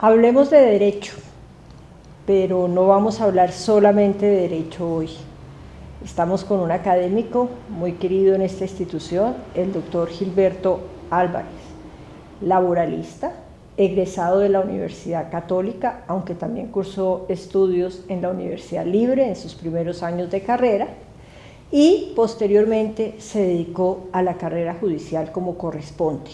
Hablemos de derecho, pero no vamos a hablar solamente de derecho hoy. Estamos con un académico muy querido en esta institución, el doctor Gilberto Álvarez, laboralista, egresado de la Universidad Católica, aunque también cursó estudios en la Universidad Libre en sus primeros años de carrera, y posteriormente se dedicó a la carrera judicial como corresponde,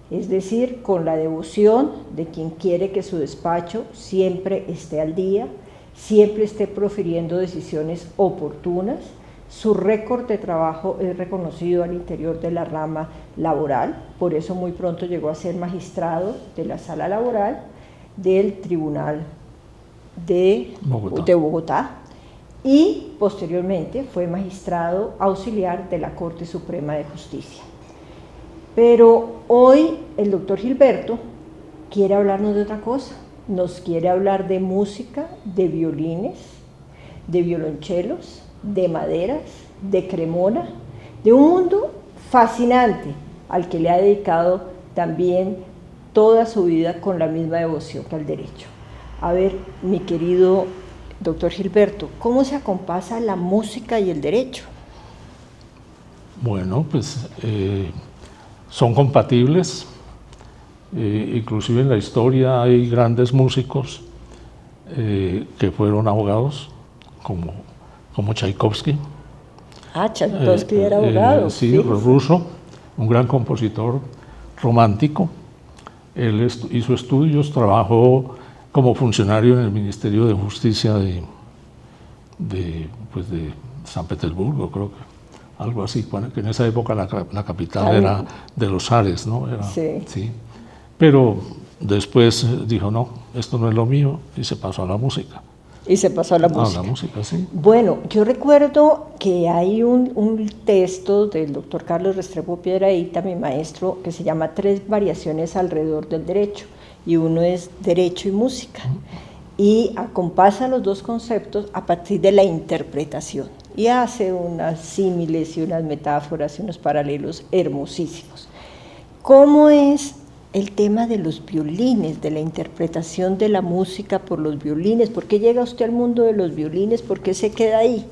es decir, con la devoción de quien quiere que su despacho siempre esté al día, siempre esté profiriendo decisiones oportunas. Su récord de trabajo es reconocido al interior de la rama laboral, por eso muy pronto llegó a ser magistrado de la sala laboral del Tribunal de Bogotá y posteriormente fue magistrado auxiliar de la Corte Suprema de Justicia. Pero hoy el doctor Gilberto quiere hablarnos de otra cosa, nos quiere hablar de música, de violines, de violonchelos, de maderas, de Cremona, de un mundo fascinante al que le ha dedicado también toda su vida con la misma devoción que al derecho. A ver, mi querido doctor Gilberto, ¿cómo se acompasa la música y el derecho? Bueno, pues son compatibles, inclusive en la historia hay grandes músicos que fueron abogados, como Tchaikovsky. Tchaikovsky era abogado. Sí, ruso, un gran compositor romántico. Él hizo estudios, trabajó como funcionario en el Ministerio de Justicia de San Petersburgo, creo que. Algo así, que en esa época la capital era de los zares, ¿no? Sí. Pero después dijo, no, esto no es lo mío, y se pasó a la música. Y se pasó a la música. A la música, sí. Bueno, yo recuerdo que hay un texto del doctor Carlos Restrepo Piedrahíta, mi maestro, que se llama Tres variaciones alrededor del derecho, y uno es derecho y música, y acompasa los dos conceptos a partir de la interpretación, y hace unas símiles y unas metáforas y unos paralelos hermosísimos. ¿Cómo es el tema de los violines, de la interpretación de la música por los violines? ¿Por qué llega usted al mundo de los violines? ¿Por qué se queda ahí?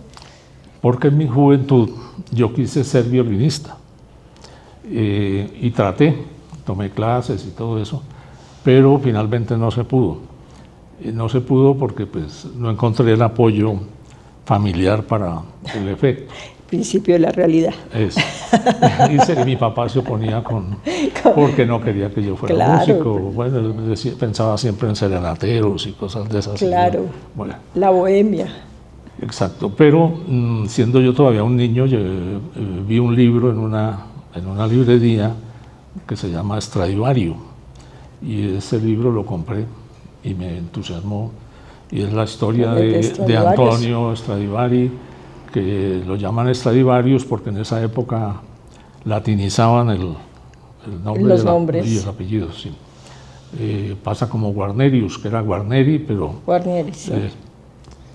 Porque en mi juventud yo quise ser violinista y tomé clases y todo eso, pero finalmente no se pudo. No se pudo porque pues, no encontré el apoyo familiar para el efecto. Principio de la realidad. Eso. Y mi papá se oponía porque no quería que yo fuera músico. Bueno, él pensaba siempre en serenateros y cosas de esas. Claro, bueno. La bohemia. Exacto, pero siendo yo todavía un niño, yo vi un libro en una librería que se llama Stradivario, y ese libro lo compré y me entusiasmó, y es la historia de Antonio Stradivari, que lo llaman Stradivarius porque en esa época latinizaban el nombre y el apellido. Sí. Pasa como Guarnerius, que era Guarneri, pero sí.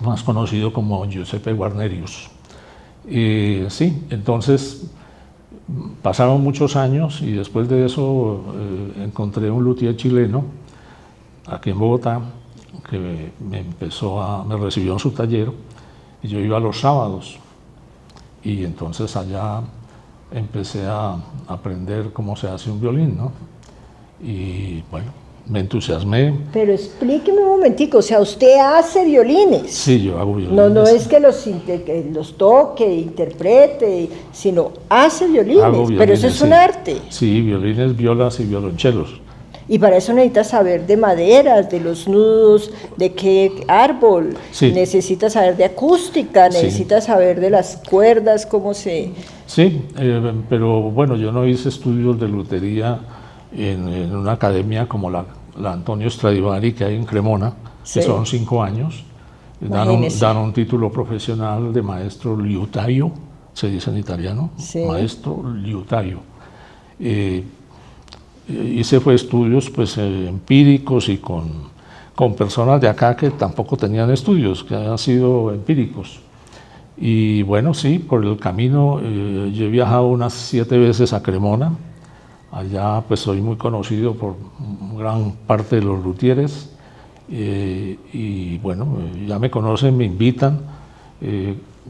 Más conocido como Giuseppe Guarnerius. Sí, entonces pasaron muchos años y después de eso encontré un luthier chileno aquí en Bogotá que me recibió en su taller, y yo iba los sábados, y entonces allá empecé a aprender cómo se hace un violín, ¿no? Y bueno, me entusiasmé. Pero explíqueme un momentico, o sea, ¿usted hace violines? Sí, yo hago violines. No es que los toque, interprete, sino hace violines, pero eso es un arte. Sí, violines, violas y violonchelos. Y para eso necesitas saber de maderas, de los nudos, de qué árbol, sí. Necesitas saber de acústica, necesitas saber de las cuerdas, cómo se... Sí, pero bueno, yo no hice estudios de lutería en una academia como la Antonio Stradivari que hay en Cremona, que son 5 años, dan un título profesional de maestro liutaio, se dice en italiano, maestro liutaio. Hice estudios pues, empíricos y con personas de acá que tampoco tenían estudios, que han sido empíricos. Y bueno, sí, por el camino yo he viajado unas 7 veces a Cremona. Allá pues soy muy conocido por gran parte de los luthieres, y bueno, ya me conocen, me invitan,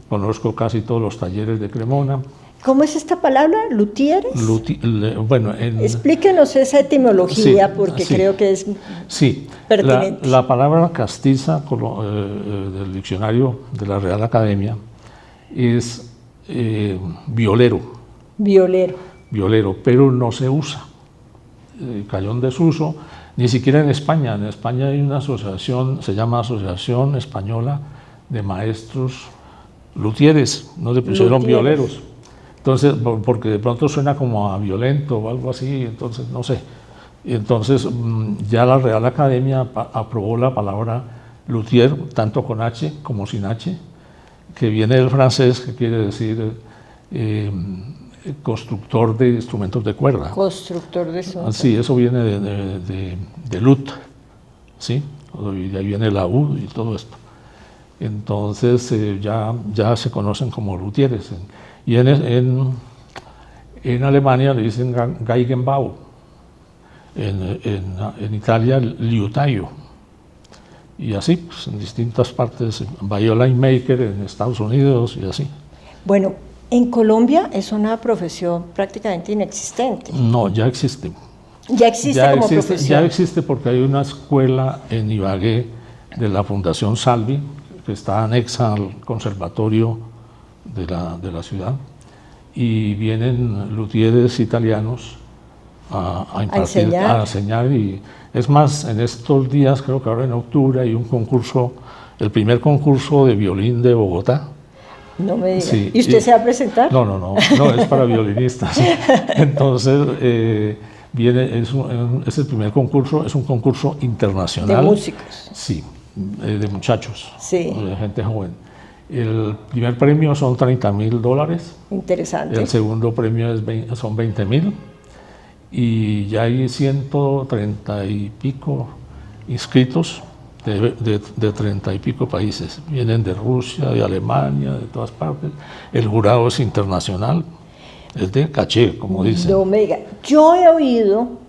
conozco casi todos los talleres de Cremona. ¿Cómo es esta palabra? ¿Luthieres? Bueno, explíquenos esa etimología, sí, porque sí, creo que es pertinente. La palabra castiza del diccionario de la Real Academia es violero. Violero, pero no se usa. Cayó en desuso, ni siquiera en España. En España hay una asociación, se llama Asociación Española de Maestros Luthieres, no le pusieron violeros. Entonces, porque de pronto suena como a violento o algo así, entonces no sé. Entonces ya la Real Academia aprobó la palabra luthier, tanto con H como sin H, que viene del francés, que quiere decir constructor de instrumentos de cuerda. Constructor de instrumentos. Sí, eso viene de lut, ¿sí? Y de ahí viene la U y todo esto. Entonces ya se conocen como luthieres. Y en Alemania le dicen Geigenbau, en Italia liutaio, y así pues, en distintas partes, violin maker en Estados Unidos y así. Bueno, en Colombia es una profesión prácticamente inexistente. No, ya existe. Ya existe como profesión. Ya existe porque hay una escuela en Ibagué de la Fundación Salvi, que está anexa al conservatorio de la ciudad, y vienen luthieres italianos a enseñar, y es más, en estos días, creo que ahora en octubre, hay un concurso, el primer concurso de violín de Bogotá. No me diga. Sí, ¿Y usted se va a presentar? No, es para violinistas. Entonces, es el primer concurso, es un concurso internacional. ¿De músicos? Sí, de muchachos, sí, de gente joven. El primer premio son $30.000. Interesante. El segundo premio son $20.000. Y ya hay 130 y pico inscritos de 30 y pico países. Vienen de Rusia, de Alemania, de todas partes. El jurado es internacional, es de caché, como dicen. Omega, yo he oído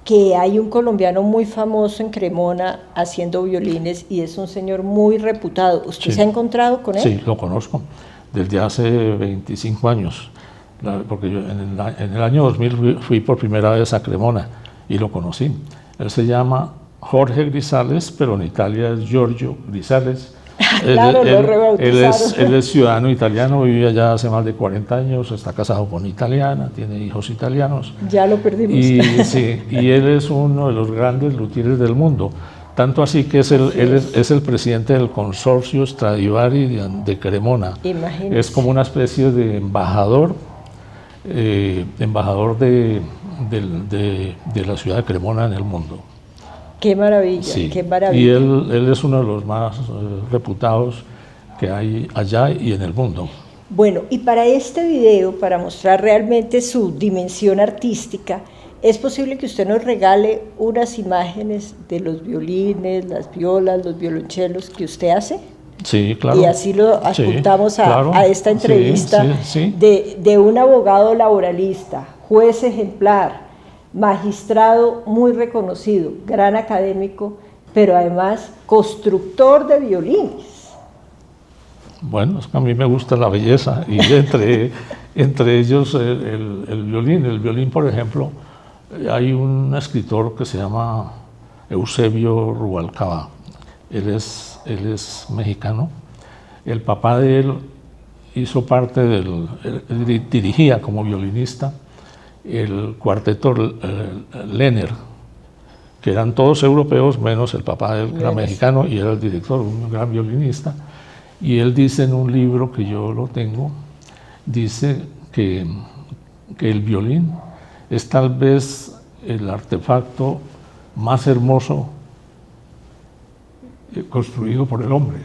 que hay un colombiano muy famoso en Cremona haciendo violines y es un señor muy reputado. ¿Usted sí, se ha encontrado con él? Sí, lo conozco desde hace 25 años, porque yo en el año 2000 fui por primera vez a Cremona y lo conocí. Él se llama Jorge Grisales, pero en Italia es Giorgio Grisales. Claro, lo rebautizaron. Él es ciudadano italiano, vive allá hace más de 40 años, está casado con italiana, tiene hijos italianos. Ya lo perdimos. Y él es uno de los grandes luthieres del mundo, tanto así que es el presidente del consorcio Stradivari de Cremona. Imagínese. Es como una especie de embajador de la ciudad de Cremona en el mundo. Qué maravilla, sí, qué maravilla. Y él es uno de los más reputados que hay allá y en el mundo. Bueno, y para este video, para mostrar realmente su dimensión artística, ¿es posible que usted nos regale unas imágenes de los violines, las violas, los violonchelos que usted hace? Sí, claro. Y así lo adjuntamos a esta entrevista sí. De un abogado laboralista, juez ejemplar, magistrado muy reconocido, gran académico, pero además constructor de violines. Bueno, es que a mí me gusta la belleza y entre ellos el violín. El violín, por ejemplo, hay un escritor que se llama Eusebio Rubalcaba. Él es mexicano. El papá de él hizo parte él dirigía como violinista el cuarteto Lehner, que eran todos europeos, menos el papá de él, que era mexicano, y era el director, un gran violinista. Y él dice en un libro que yo lo tengo, dice que el violín es tal vez el artefacto más hermoso construido por el hombre.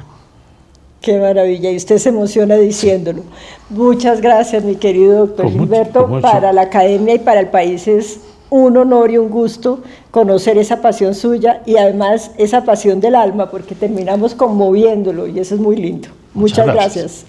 Qué maravilla, y usted se emociona diciéndolo. Muchas gracias, mi querido doctor Gilberto. Para la academia y para el país es un honor y un gusto conocer esa pasión suya y además esa pasión del alma, porque terminamos conmoviéndolo y eso es muy lindo. Muchas gracias.